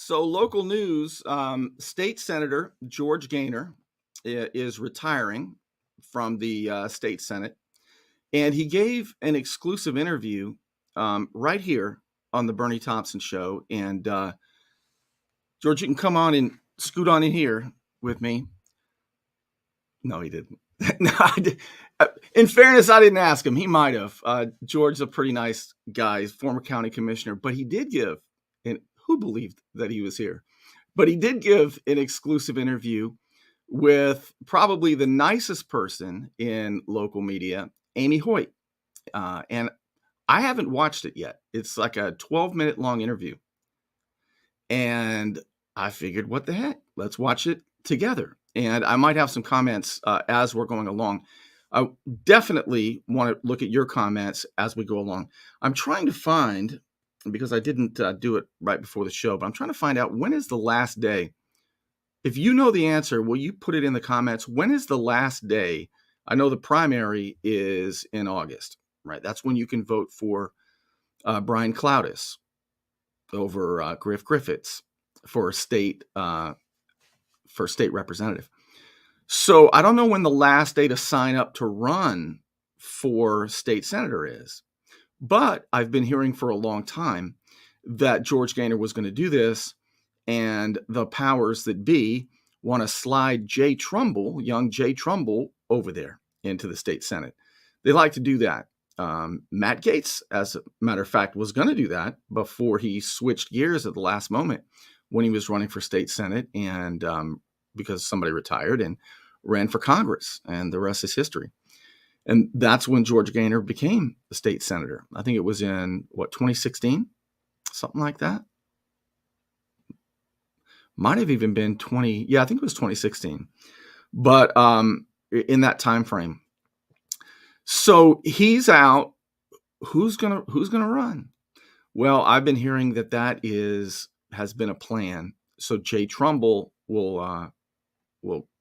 So, local news, State Senator George Gaynor is retiring from the state Senate. And he gave an exclusive interview right here on the Bernie Thompson Show. And George, you can come on and scoot on in here with me. No, he didn't. No, in fairness, I didn't ask him. He might have. George's a pretty nice guy, former county commissioner, but he did give, and who believed that he was here? But he did give an exclusive interview with probably the nicest person in local media, Amy Hoyt. And I haven't watched it yet. It's like a 12-minute long interview. And I figured, what the heck? Let's watch it together. And I might have some comments as we're going along. I definitely want to look at your comments as we go along. I'm trying to find, because I didn't do it right before the show, but I'm trying to find out, when is the last day? If you know the answer, will you put it in the comments? When is the last day? I know the primary is in August, right? That's when you can vote for Brian Cloudis over Griff Griffiths for state representative. So I don't know when the last day to sign up to run for state senator is, but I've been hearing for a long time that George Gaynor was going to do this, and the powers that be want to slide Jay Trumbull, young Jay Trumbull, over there into the state Senate. They like to do that. Matt Gaetz, as a matter of fact, was going to do that before he switched gears at the last moment when he was running for state Senate, and because somebody retired, and ran for Congress, and the rest is history. And that's when George Gaynor became the state senator. I think it was in, 2016? Something like that. Might have even been I think it was 2016. But in that time frame. So he's out. Who's gonna run? Well, I've been hearing that has been a plan. So Jay Trumbull will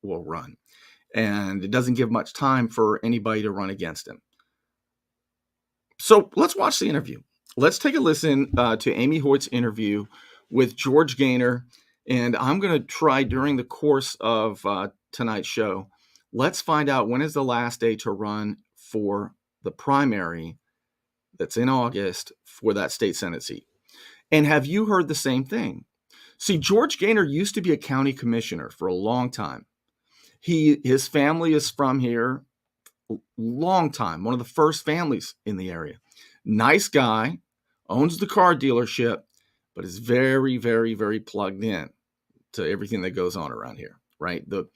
run. And it doesn't give much time for anybody to run against him. So let's watch the interview. Let's take a listen to Amy Hoyt's interview with George Gaynor. And I'm going to try during the course of tonight's show, let's find out when is the last day to run for the primary that's in August for that state Senate seat. And have you heard the same thing? See, George Gaynor used to be a county commissioner for a long time. His family is from here, long time, one of the first families in the area. Nice guy, owns the car dealership, but is very, very, very plugged in to everything that goes on around here, right? The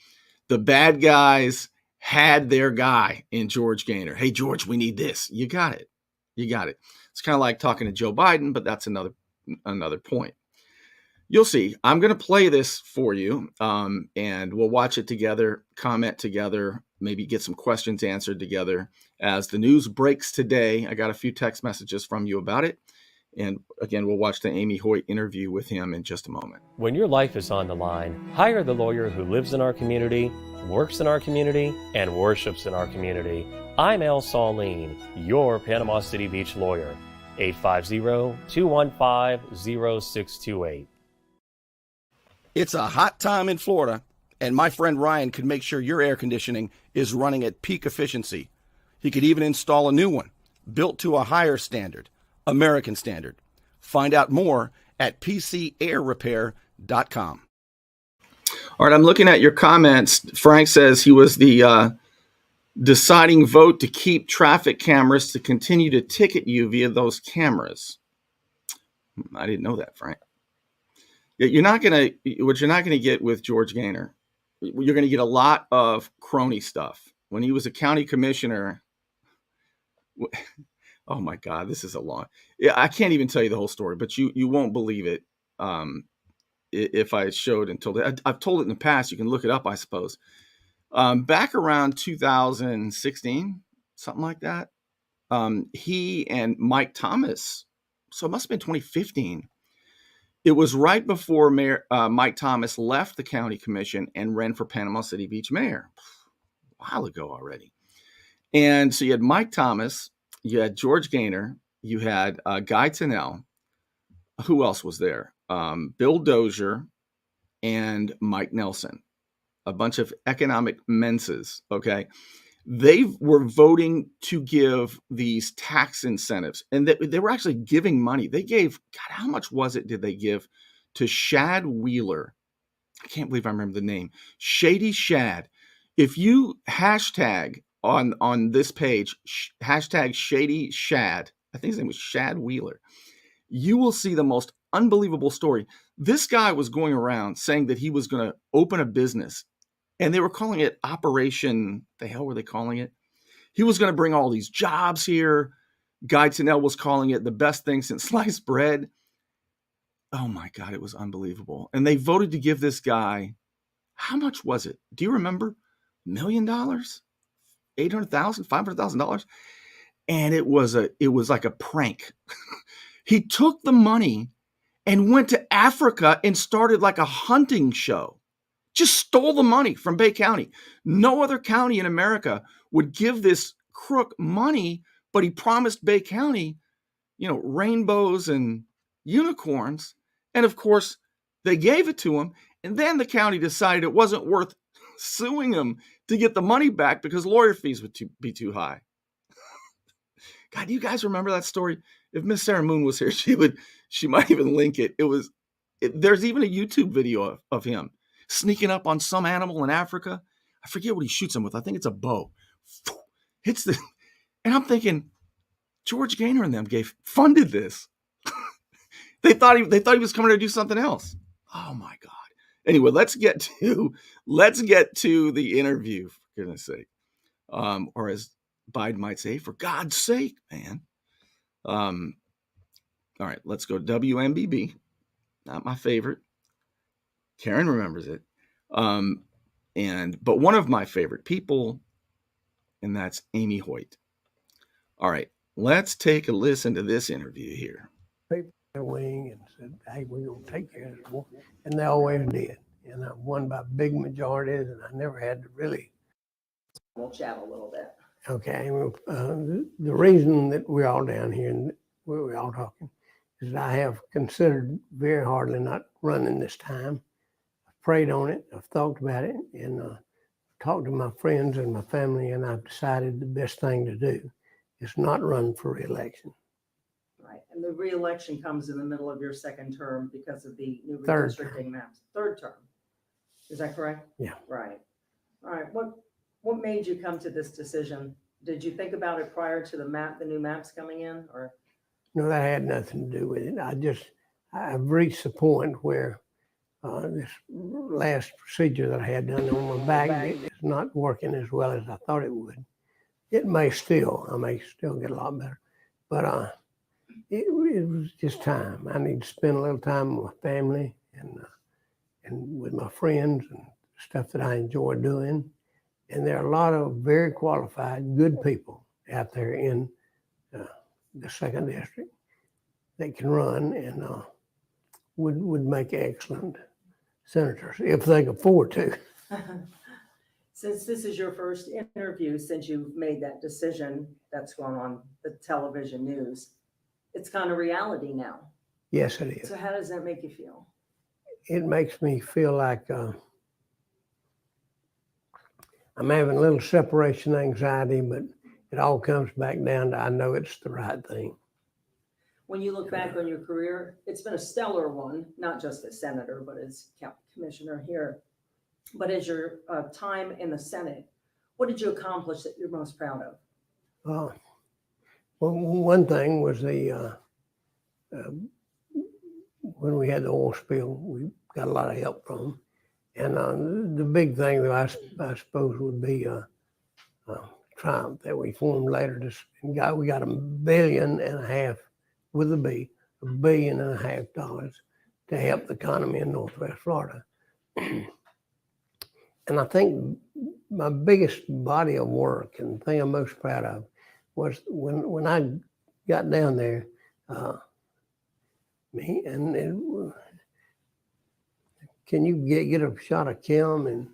bad guys had their guy in George Gaynor. Hey, George, we need this. You got it. It's kind of like talking to Joe Biden, but that's another point. You'll see. I'm going to play this for you, and we'll watch it together, comment together, maybe get some questions answered together as the news breaks today. I got a few text messages from you about it. And again, we'll watch the Amy Hoyt interview with him in just a moment. When your life is on the line, hire the lawyer who lives in our community, works in our community, and worships in our community. I'm Al Saulene, your Panama City Beach lawyer. 850-215-0628. It's a hot time in Florida, and my friend Ryan can make sure your air conditioning is running at peak efficiency. He could even install a new one, built to a higher standard, American standard. Find out more at pcairrepair.com. All right, I'm looking at your comments. Frank says he was the deciding vote to keep traffic cameras to continue to ticket you via those cameras. I didn't know that, Frank. What you're not gonna get with George Gaynor, you're gonna get a lot of crony stuff. When he was a county commissioner, oh my God, this is a long. I can't even tell you the whole story, but you won't believe it if I showed and told it. I've told it in the past. You can look it up, I suppose. Back around 2016, something like that. He and Mike Thomas. So it must have been 2015. It was right before Mike Thomas left the county commission and ran for Panama City Beach mayor. A while ago already. And so you had Mike Thomas, you had George Gaynor, you had Guy Tennell. Who else was there? Bill Dozier and Mike Nelson, a bunch of economic menses, okay? They were voting to give these tax incentives, and they were actually giving money. They gave, God, how much was it did they give to Shad Wheeler? I can't believe I remember the name. Shady Shad. If you hashtag on this page, hashtag Shady Shad, I think his name was Shad Wheeler, you will see the most unbelievable story. This guy was going around saying that he was going to open a business, and they were calling it Operation, the hell were they calling it? He was going to bring all these jobs here. Guy Tennell was calling it the best thing since sliced bread. Oh my God, it was unbelievable. And they voted to give this guy, how much was it? Do you remember? $1 million? $800,000, $500,000? And it was like a prank. He took the money and went to Africa and started like a hunting show. Just stole the money from Bay County. No other county in America would give this crook money, but he promised Bay County, rainbows and unicorns. And of course, they gave it to him. And then the county decided it wasn't worth suing him to get the money back because lawyer fees would be too high. God, do you guys remember that story? If Miss Sarah Moon was here, she might even link it. There's even a YouTube video of him sneaking up on some animal in Africa. I forget what he shoots him with. I think it's a bow. And I'm thinking, George Gaynor and them funded this. They thought he was coming to do something else. Oh my God. Anyway, let's get to the interview, for goodness sake. Or as Biden might say, for God's sake, man. All right, let's go WMBB. Not my favorite. Karen remembers it. But one of my favorite people, and that's Amy Hoyt. All right, let's take a listen to this interview here. Their wing and said, hey, we're going to take care of this war. And they always did. And I won by big majorities, and I never had to really. We'll chat a little bit. Okay. The reason that we're all down here and we're all talking is that I have considered very hardly not running this time. I've prayed on it. I've thought about it and talked to my friends and my family, and I've decided the best thing to do is not run for re-election. Right. And the re-election comes in the middle of your second term because of the new Third redistricting maps. Third term. Is that correct? Yeah. Right. All right. What made you come to this decision? Did you think about it prior to the new maps coming in, or? No, that had nothing to do with it. I've reached the point where this last procedure that I had done on my back is not working as well as I thought it would. It may still, I may still get a lot better, but it was just time. I need to spend a little time with my family and with my friends and stuff that I enjoy doing. And there are a lot of very qualified, good people out there in the second district that can run and would make excellent senators if they could afford to. Since this is your first interview, since you've made that decision that's going on the television news, it's kind of reality now. Yes, it is. So how does that make you feel? It makes me feel like I'm having a little separation anxiety, but it all comes back down to I know it's the right thing. When you look back on your career, it's been a stellar one, not just as senator, but as county commissioner here. But as your time in the Senate, what did you accomplish that you're most proud of? Well, one thing was when we had the oil spill, we got a lot of help from them. And the big thing that I suppose would be Triumph that we formed later. We got $1.5 billion with a B, $1.5 billion to help the economy in Northwest Florida. And I think my biggest body of work and the thing I'm most proud of was when I got down there, can you get a shot of Kim and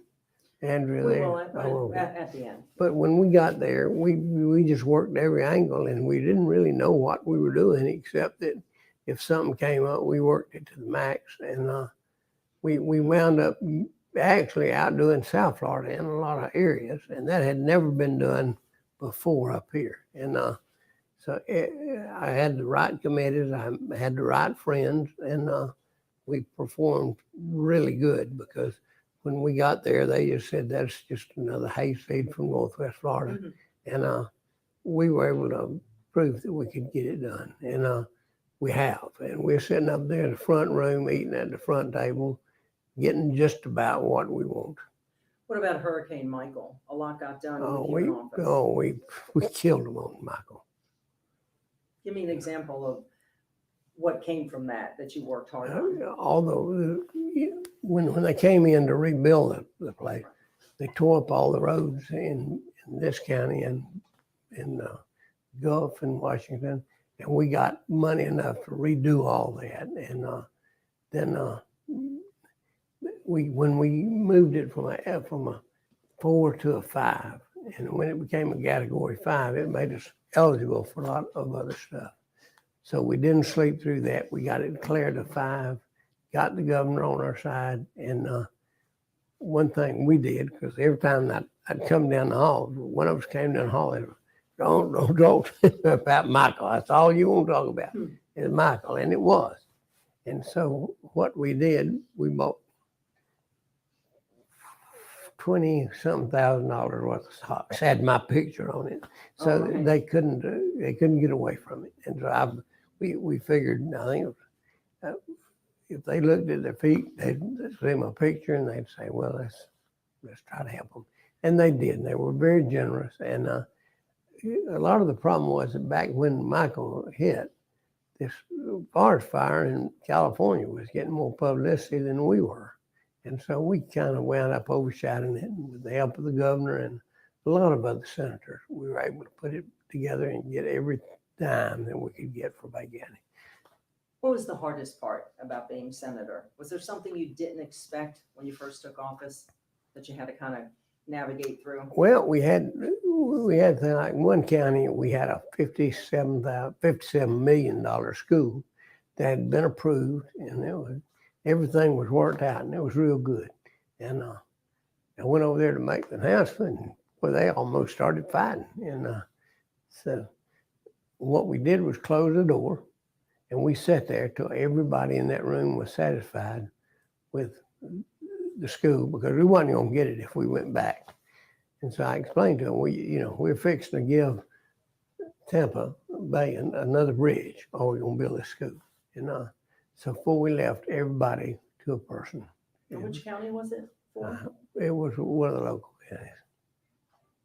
Andrea We there? will at the end. But when we got there, we just worked every angle and we didn't really know what we were doing except that if something came up, we worked it to the max. And we wound up actually outdoing South Florida in a lot of areas. And that had never been done before up here. And so I had the right committees, I had the right friends, and we performed really good because when we got there, they just said, that's just another hayseed from Northwest Florida. Mhm. And we were able to prove that we could get it done. And we have. And we're sitting up there in the front room, eating at the front table, getting just about what we want. What about Hurricane Michael? A lot got done Oh, with you in office. We killed them on Michael. Give me an example of what came from that you worked hard on. Although when they came in to rebuild the place, they tore up all the roads in this county and in Gulf and Washington, and we got money enough to redo all that. And then when we moved it from a 4 to a 5, and when it became a category 5, it made us eligible for a lot of other stuff. So we didn't sleep through that. We got it declared a 5, got the governor on our side. And one thing we did, because every time I'd come down the hall, one of us came down the hall and don't talk about Michael. That's all you want to talk about is Michael. And it was. And so what we did, we bought $20,000 worth of socks, had my picture on it. So they couldn't get away from it. And so we figured, I think if they looked at their feet, they'd see my picture and they'd say, well, let's try to help them. And they did. They were very generous. And a lot of the problem was that back when Michael hit, this forest fire in California was getting more publicity than we were. And so we kind of wound up overshadowing it. And with the help of the governor and a lot of other senators, we were able to put it together and get every dime that we could get for Bay County. What was the hardest part about being senator? Was there something you didn't expect when you first took office that you had to kind of navigate through? Well, we had like one county, we had a $57 million school that had been approved, and everything was worked out, and it was real good. And I went over there to make the announcement, and well, they almost started fighting. And so what we did was close the door, and we sat there till everybody in that room was satisfied with the school, because we wasn't going to get it if we went back. And so I explained to them, we're fixing to give Tampa Bay another bridge, or we're going to build a school. And so before we left, everybody to a person. And which county was it for? It was one of the local counties.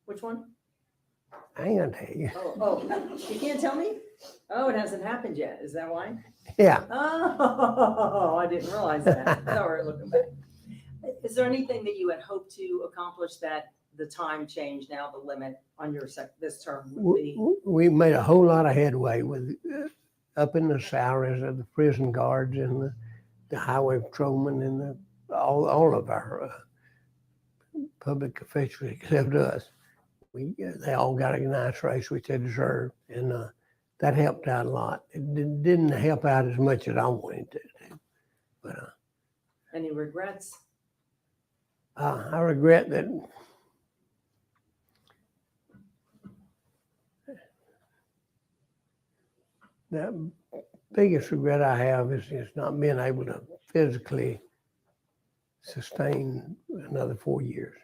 Which one? I ain't gonna tell you. Oh, you can't tell me? Oh, it hasn't happened yet. Is that why? Yeah. Oh, I didn't realize that. Now we're looking back. Is there anything that you had hoped to accomplish that the time changed now, the limit on your this term would be? We made a whole lot of headway with up in the salaries of the prison guards and the highway patrolmen and all of our public officials except us. They all got a nice raise, which they deserved, and that helped out a lot. It didn't help out as much as I wanted to, but any regrets? I regret that the biggest regret I have is not being able to physically sustain another 4 years,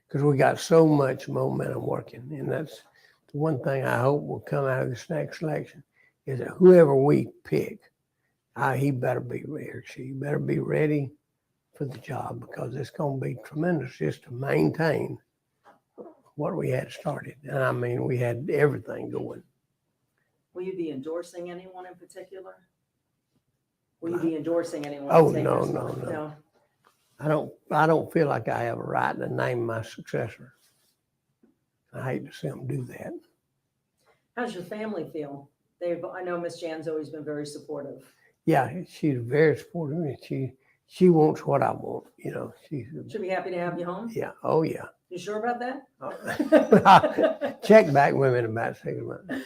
because we got so much momentum working. And that's the one thing I hope will come out of this next election, is that whoever we pick, he better be ready, or she better be ready for the job, because it's going to be tremendous just to maintain what we had started. And I mean, we had everything going. Will you be endorsing anyone in particular? Will you be endorsing anyone? Oh, to take no, your no, spot? no. I don't feel like I have a right to name my successor. I hate to see them do that. How's your family feel? I know Miss Jan's always been very supportive. Yeah, she's very supportive, and she wants what I want. She'll be happy to have you home. Yeah. Oh, yeah. You sure about that? Check back with me in about 6 months.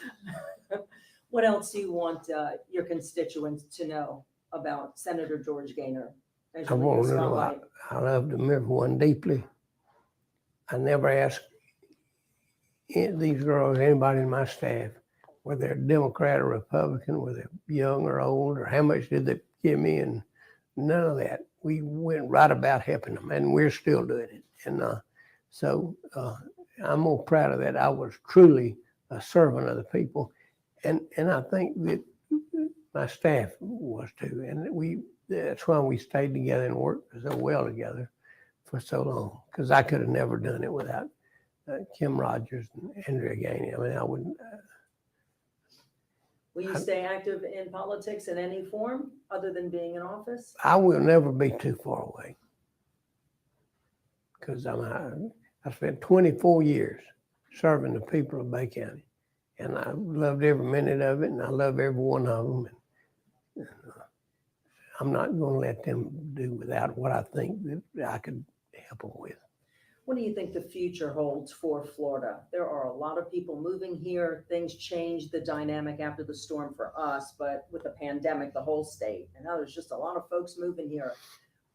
What else do you want your constituents to know about Senator George Gaynor? As I you leave want the to know, spotlight? I loved everyone deeply. I never asked these girls, anybody in my staff, whether they're Democrat or Republican, whether they're young or old, or how much did they give me, and none of that. We went right about helping them, and we're still doing it. And so I'm more proud of that. I was truly a servant of the people, and I think that my staff was too, and that's why we stayed together and worked so well together for so long, because I could have never done it without Kim Rogers and Andrea Gainey. I mean, I wouldn't. Will you stay active in politics in any form other than being in office? I will never be too far away, because I spent 24 years serving the people of Bay County, and I loved every minute of it, and I love every one of them. And I'm not going to let them do without what I think that I could help them with. What do you think the future holds for Florida? There are a lot of people moving here. Things changed the dynamic after the storm for us, but with the pandemic, the whole state. And now there's just a lot of folks moving here.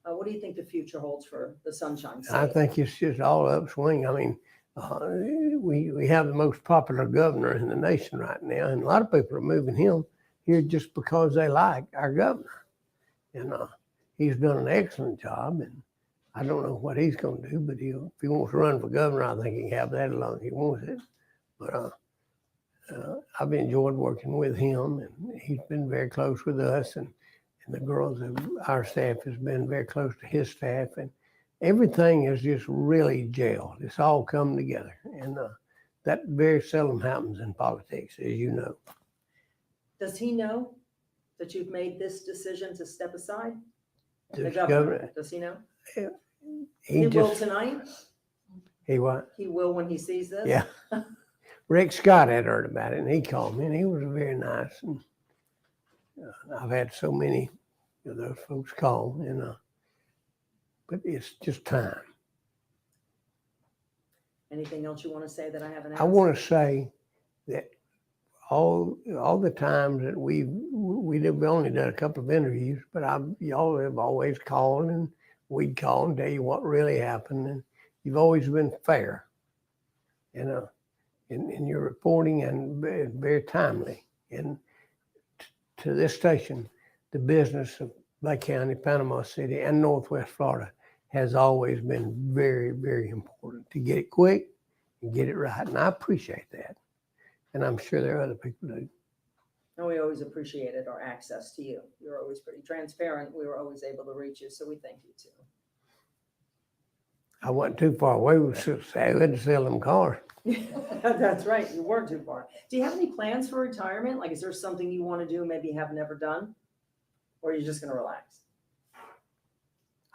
What do you think the future holds for the Sunshine State? I think it's just all upswing. I mean, we have the most popular governor in the nation right now, and a lot of people are moving him here just because they like our governor. And he's done an excellent job, and I don't know what he's going to do, but if he wants to run for governor, I think he can have that as long as he wants it. But I've enjoyed working with him, and he's been very close with us, and the girls of our staff has been very close to his staff, and everything is just really gelled. It's all come together, and that very seldom happens in politics, as you know. Does he know that you've made this decision to step aside? The This governor, governor, does he know? he will just, tonight. he what? He will when he sees this. Yeah. Rick Scott had heard about it, and he called me, and he was very nice. And I've had so many of those folks call, and but it's just time. Anything else you want to say that I haven't asked? I want to say that all the times that we've only done a couple of interviews, but y'all have always called, and we'd call and tell you what really happened, and you've always been fair, in your reporting, and very timely. And to this station, the business of Bay County, Panama City, and Northwest Florida has always been very, very important to get it quick and get it right. And I appreciate that. And I'm sure there are other people who do. And we always appreciated our access to you. You were always pretty transparent. We were always able to reach you. So we thank you too. I wasn't too far away. We had to sell them cars. That's right. You weren't too far. Do you have any plans for retirement? Like, is there something you want to do, maybe have never done? Or are you just going to relax?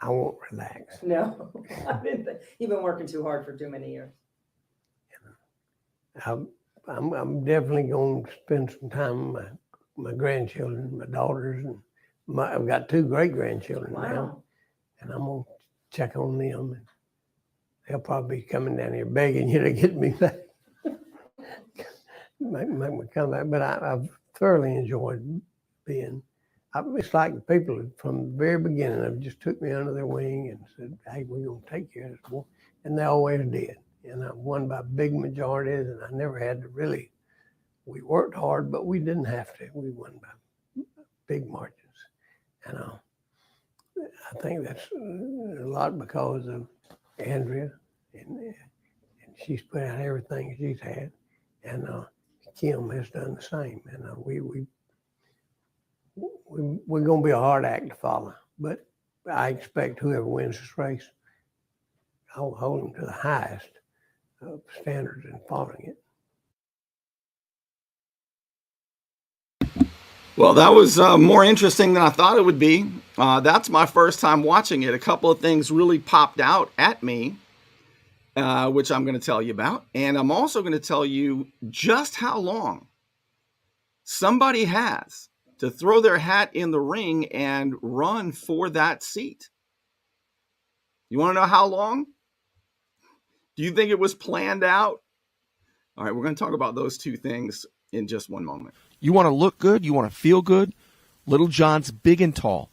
I won't relax. No. You've been working too hard for too many years. I'm definitely going to spend some time with my grandchildren, my daughters, and I've got 2 great grandchildren now, and I'm going to check on them, and they'll probably be coming down here begging you to get me back, make me come back. But I've thoroughly enjoyed being. It's like the people from the very beginning have just took me under their wing and said, "Hey, we're going to take care of this boy," and they always did. And I won by big majorities, and I never had to really. We worked hard, but we didn't have to. We won by big margins, and I think that's a lot because of Andrea, and she's put out everything she's had, and Kim has done the same. And we're going to be a hard act to follow, but I expect whoever wins this race, I'll hold them to the highest standards in following it. Well, that was more interesting than I thought it would be. That's my first time watching it. A couple of things really popped out at me, which I'm going to tell you about. And I'm also going to tell you just how long somebody has to throw their hat in the ring and run for that seat. You want to know how long? Do you think it was planned out? All right, we're going to talk about those 2 things in just one moment. You want to look good? You want to feel good? Little John's Big and Tall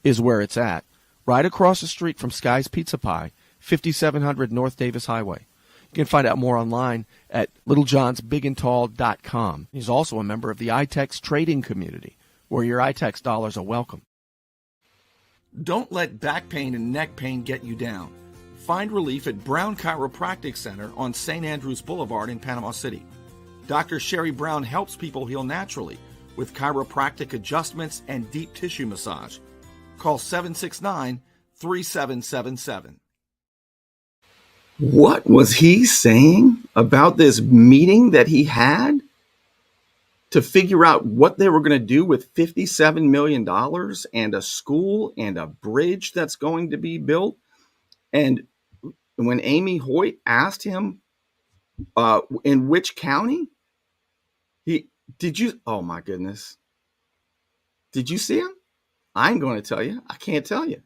is where it's at. Right across the street from Sky's Pizza Pie, 5700 North Davis Highway. You can find out more online at littlejohnsbigandtall.com. He's also a member of the iTex trading community, where your iTex dollars are welcome. Don't let back pain and neck pain get you down. Find relief at Brown Chiropractic Center on St. Andrews Boulevard in Panama City. Dr. Sherry Brown helps people heal naturally with chiropractic adjustments and deep tissue massage. Call 769-3777. What was he saying about this meeting that he had to figure out what they were going to do with $57 million and a school and a bridge that's going to be built? And when Amy Hoyt asked him in which county, oh my goodness. Did you see him? I'm going to tell you. I can't tell you.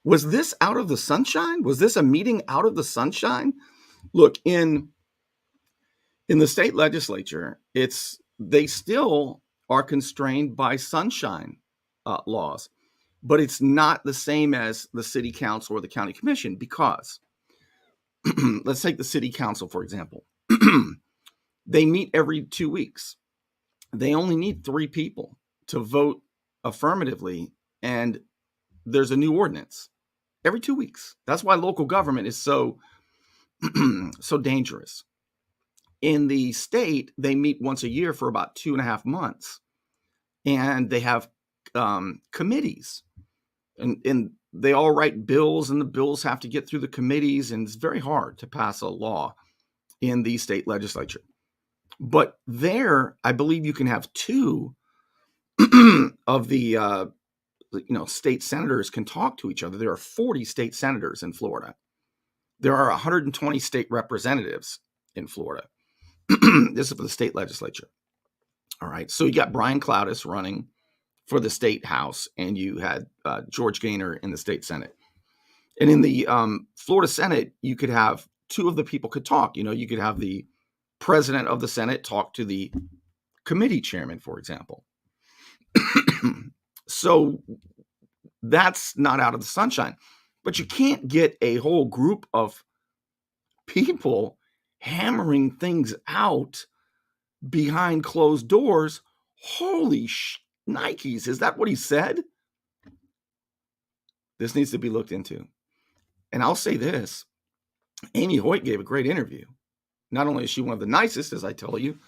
Was this out of the sunshine? Was this a meeting out of the sunshine? Look, in the state legislature, they still are constrained by sunshine laws, but it's not the same as the city council or the county commission, because let's take the city council, for example. They meet every 2 weeks. They only need 3 people to vote affirmatively, and there's a new ordinance every 2 weeks. That's why local government is so dangerous. In the state, they meet once a year for about 2.5 months, and they have committees, and they all write bills, and the bills have to get through the committees, and it's very hard to pass a law in the state legislature. But there, I believe you can have 2 of the state senators can talk to each other. There are 40 state senators in Florida. There are 120 state representatives in Florida. This is for the state legislature. All right. So you got Brian Cloudis running for the state house, and you had George Gaynor in the state senate. And in the Florida Senate, you could have 2 of the people could talk. You could have the president of the Senate talk to the committee chairman, for example. So that's not out of the sunshine. But you can't get a whole group of people hammering things out behind closed doors. Holy Nikes. Is that what he said? This needs to be looked into. And I'll say this. Amy Hoyt gave a great interview. Not only is she one of the nicest, as I tell you,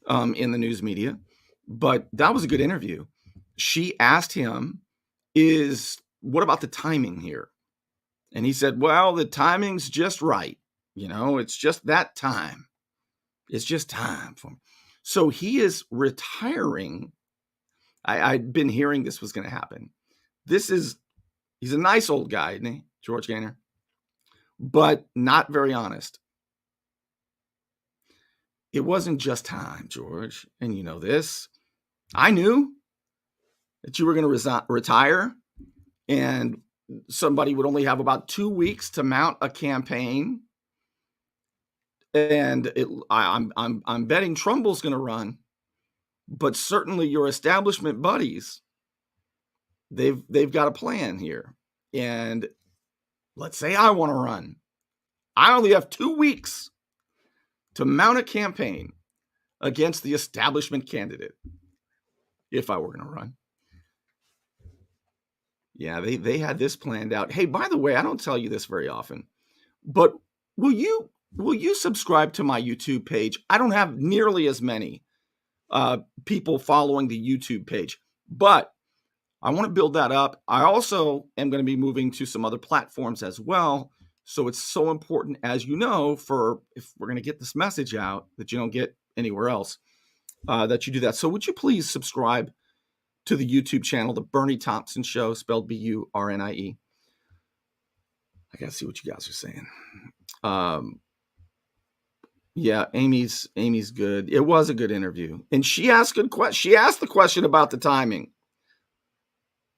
in the news media, but that was a good interview. She asked him, what about the timing here? And he said, well, the timing's just right. It's just that time. It's just time for him. So he is retiring. I'd been hearing this was going to happen. He's a nice old guy, isn't he, George Gaynor? But not very honest. It wasn't just time, George. And you know this. I knew that you were going to retire, and somebody would only have about 2 weeks to mount a campaign. And I'm betting Trumbull's going to run, but certainly your establishment buddies, they've got a plan here. And let's say I want to run. I only have 2 weeks to mount a campaign against the establishment candidate if I were going to run. Yeah, they had this planned out. Hey, by the way, I don't tell you this very often, but will you subscribe to my YouTube page? I don't have nearly as many people following the YouTube page, but I want to build that up. I also am going to be moving to some other platforms as well. So it's so important, as you know, if we're going to get this message out that you don't get anywhere else, that you do that. So would you please subscribe to the YouTube channel, The Bernie Thompson Show, spelled B-U-R-N-I-E. I got to see what you guys are saying. Yeah, Amy's good. It was a good interview. And she asked good questions. She asked the question about the timing.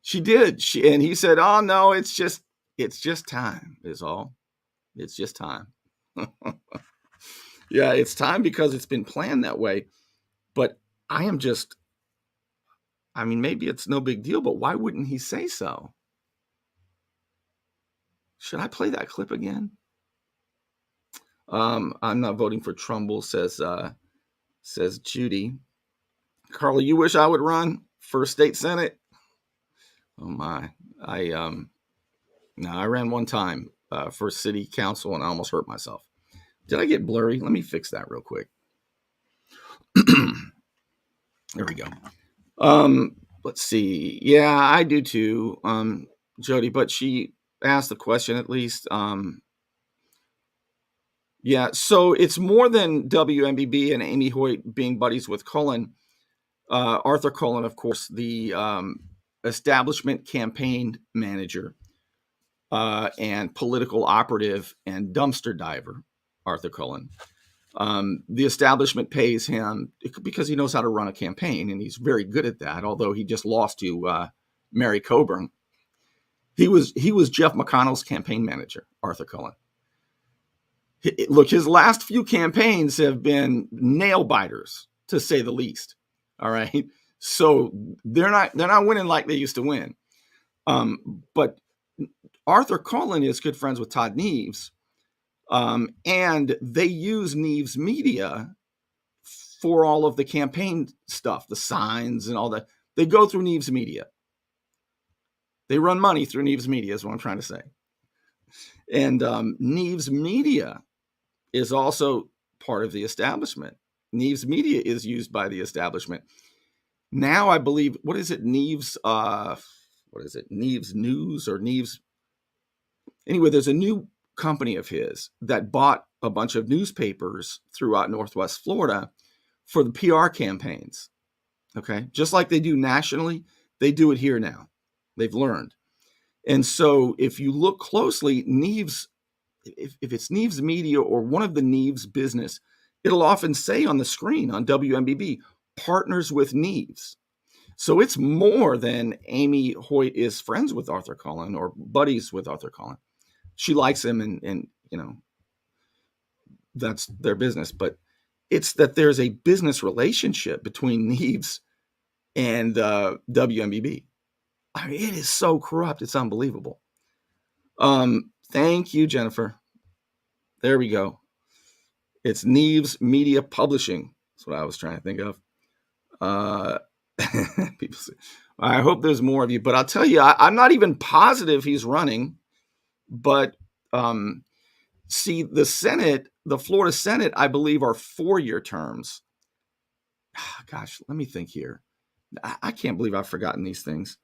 She did. And he said, oh, no, it's just time is all. It's just time. Yeah, it's time because it's been planned that way. But I am just, I mean, maybe it's no big deal, but why wouldn't he say so? Should I play that clip again? I'm not voting for Trumbull, says Judy. Carla, you wish I would run for state senate? Oh my, no, I ran one time for city council and I almost hurt myself. Did I get blurry? Let me fix that real quick. There we go. Let's see. Yeah, I do too, Jody, but she asked the question at least. Yeah, so it's more than WMBB and Amy Hoyt being buddies with Cullen. Arthur Cullen, of course, the establishment campaign manager and political operative and dumpster diver, Arthur Cullen. The establishment pays him because he knows how to run a campaign, and he's very good at that, although he just lost to Mary Coburn. He was Jeff McConnell's campaign manager, Arthur Cullen. Look, his last few campaigns have been nail biters, to say the least. All right. So they're not winning like they used to win. But Arthur Cullen is good friends with Todd Neves. And they use Neves Media for all of the campaign stuff, the signs and all that. They go through Neves Media. They run money through Neves Media is what I'm trying to say. And Neves Media is also part of the establishment. Neves Media is used by the establishment. Now I believe, what is it? Neves, Neves News or Neves? Anyway, there's a new company of his that bought a bunch of newspapers throughout Northwest Florida for the PR campaigns. Okay. Just like they do nationally, they do it here now. They've learned. And so if you look closely, Neves, if it's Neves Media or one of the Neves business, it'll often say on the screen on WMBB, partners with Neves. So it's more than Amy Hoyt is friends with Arthur Cullen or buddies with Arthur Cullen. She likes him and you know, that's their business. But it's that there's a business relationship between Neves and WMBB. I mean, it is so corrupt. It's unbelievable. Thank you, Jennifer. There we go. It's Neves Media Publishing. That's what I was trying to think of. People say, I hope there's more of you, but I'll tell you, I'm not even positive he's running. But see, the Senate, the Florida Senate, I believe, are 4-year terms. Gosh, let me think here. I can't believe I've forgotten these things.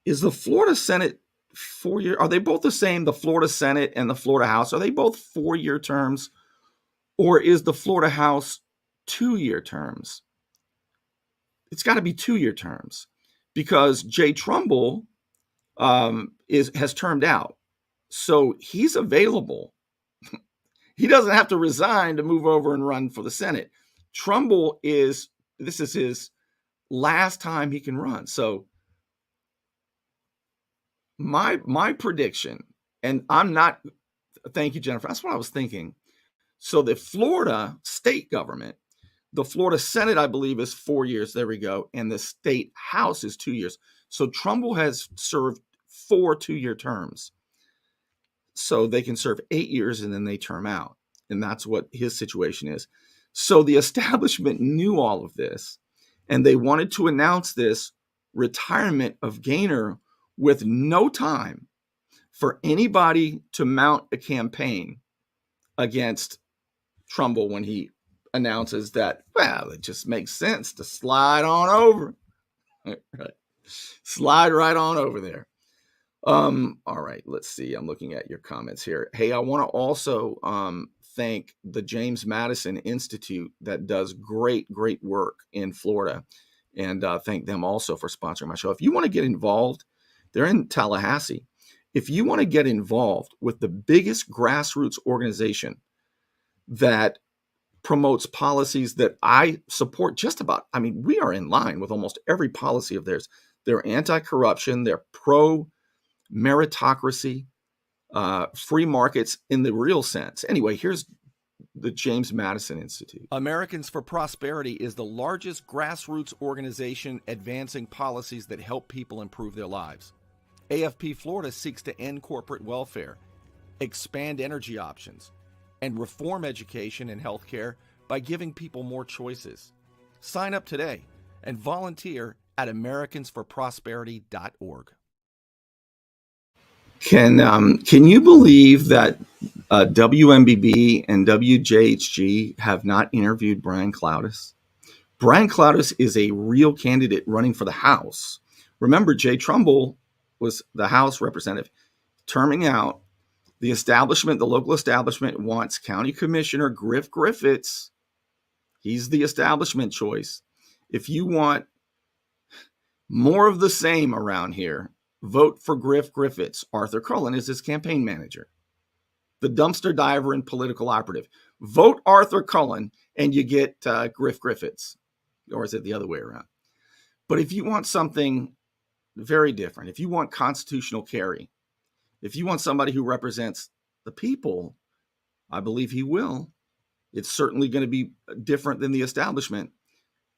Is the Florida Senate 4-year? Are they both the same? The Florida Senate and the Florida House, are they both 4-year terms? Or is the Florida House 2-year terms? It's got to be 2-year terms because Jay Trumbull has termed out. So he's available. He doesn't have to resign to move over and run for the Senate. Trumbull this is his last time he can run. So my prediction, and thank you, Jennifer. That's what I was thinking. So the Florida state government, the Florida Senate, I believe, is 4 years. There we go. And the state House is 2 years. So Trumbull has served 4 2-year terms. So they can serve 8 years and then they term out. And that's what his situation is. So the establishment knew all of this, and they wanted to announce this retirement of Gaynor with no time for anybody to mount a campaign against Trumbull when he announces that, well, it just makes sense to slide on over. Right. Slide right on over there. All right, let's see. I'm looking at your comments here. Hey, I want to also thank the James Madison Institute that does great work in Florida, and thank them also for sponsoring my show. If you want to get involved, they're in Tallahassee. If you want to get involved with the biggest grassroots organization that promotes policies that I support just about, I mean, we are in line with almost every policy of theirs. They're anti-corruption. They're pro-meritocracy, free markets in the real sense. Anyway, here's the James Madison Institute. Americans for Prosperity is the largest grassroots organization advancing policies that help people improve their lives. AFP Florida seeks to end corporate welfare, expand energy options, and reform education and healthcare by giving people more choices. Sign up today and volunteer at americansforprosperity.org. Can you believe that WMBB and WJHG have not interviewed Brian Cloudis? Brian Cloudis is a real candidate running for the House. Remember, Jay Trumbull was the House representative. Terming out, the establishment, the local establishment, wants County Commissioner Griff Griffiths. He's the establishment choice. If you want more of the same around here, vote for Griff Griffiths. Arthur Cullen is his campaign manager. The dumpster diver and political operative. Vote Arthur Cullen and you get Griff Griffiths. Or is it the other way around? But if you want something very different, if you want constitutional carry, if you want somebody who represents the people, I believe he will. It's certainly going to be different than the establishment.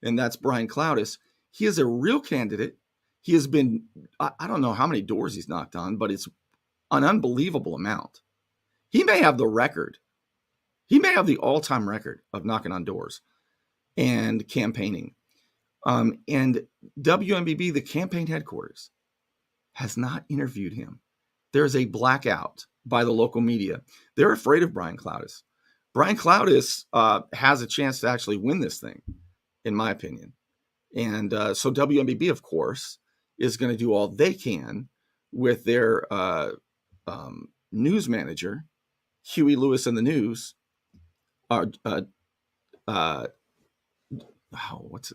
And that's Brian Cloudis. He is a real candidate. He has been, I don't know how many doors he's knocked on, but it's an unbelievable amount. He may have the record. He may have the all-time record of knocking on doors and campaigning. And WMBB, the campaign headquarters, has not interviewed him. There's a blackout by the local media. They're afraid of Brian Cloudis. Brian Cloudis has a chance to actually win this thing, in my opinion. And so WMBB, of course, is going to do all they can with their news manager, Huey Lewis and the News. What's it?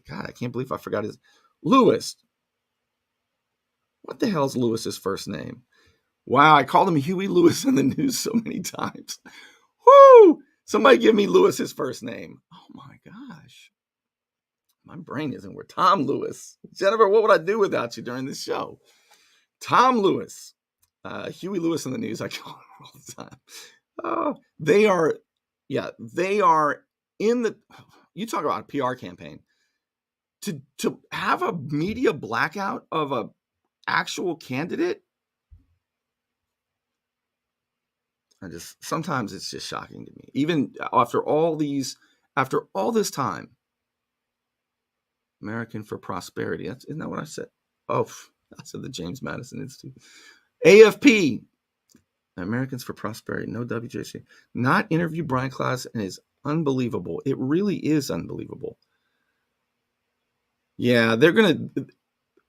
God, I can't believe I forgot his Lewis. What the hell's Lewis's first name? Wow, I called him Huey Lewis in the News so many times. Whoo! Somebody give me Lewis's first name. Oh my gosh. My brain isn't where. Tom Lewis. Jennifer, what would I do without you during this show? Tom Lewis. Huey Lewis in the News. I call him all the time. They are in the, you talk about a PR campaign. To have a media blackout of a actual candidate, sometimes it's just shocking to me. Even after all this time, American for Prosperity. Isn't that what I said? Oh, I said the James Madison Institute. AFP, Americans for Prosperity, no WJC. Not interview Brian Cloudis, and is unbelievable. It really is unbelievable. Yeah, they're going to,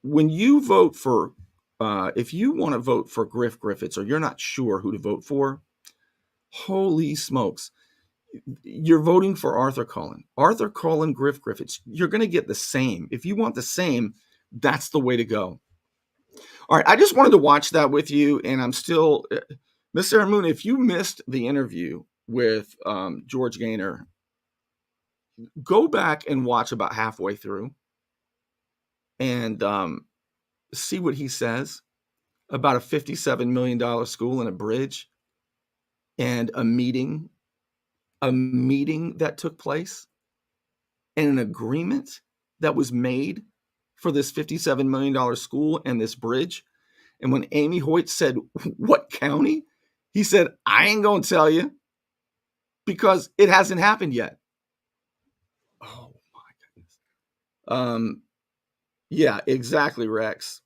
when you vote for, if you want to vote for Griff Griffiths, or you're not sure who to vote for, holy smokes. You're voting for Arthur Cullen. Arthur Cullen, Griff Griffiths. You're going to get the same. If you want the same, that's the way to go. All right, I just wanted to watch that with you, and I'm still, Miss Sarah Moon, if you missed the interview with George Gaynor, go back and watch about halfway through and see what he says about a $57 million school and a bridge and a meeting that took place and an agreement that was made for this $57 million school and this bridge. And when Amy Hoyt said, what county? He said, I ain't going to tell you because it hasn't happened yet. Oh my goodness. Yeah, exactly, Rex.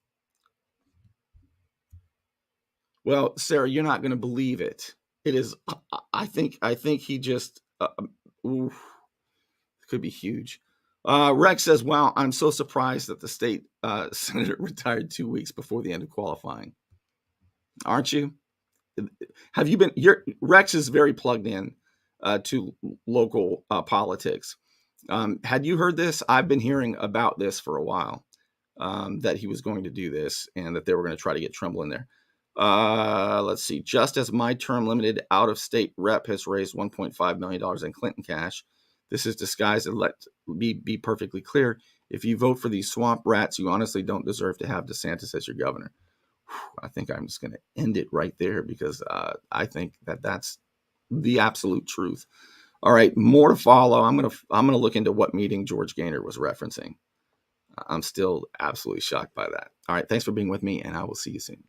Well, Sarah, you're not going to believe it. It is, I think he just, could be huge. Rex says, wow, I'm so surprised that the state senator retired 2 weeks before the end of qualifying. Aren't you? Have you been, Rex is very plugged in to local politics. Had you heard this? I've been hearing about this for a while, that he was going to do this and that they were going to try to get Trumbull in there. Let's see. Just as my term limited out-of-state rep has raised $1.5 million in Clinton cash, this is disguised, and let me be perfectly clear. If you vote for these swamp rats, you honestly don't deserve to have DeSantis as your governor. I think I'm just going to end it right there because I think that that's the absolute truth. All right, more to follow. I'm gonna look into what meeting George Gaynor was referencing. I'm still absolutely shocked by that. All right, thanks for being with me, and I will see you soon.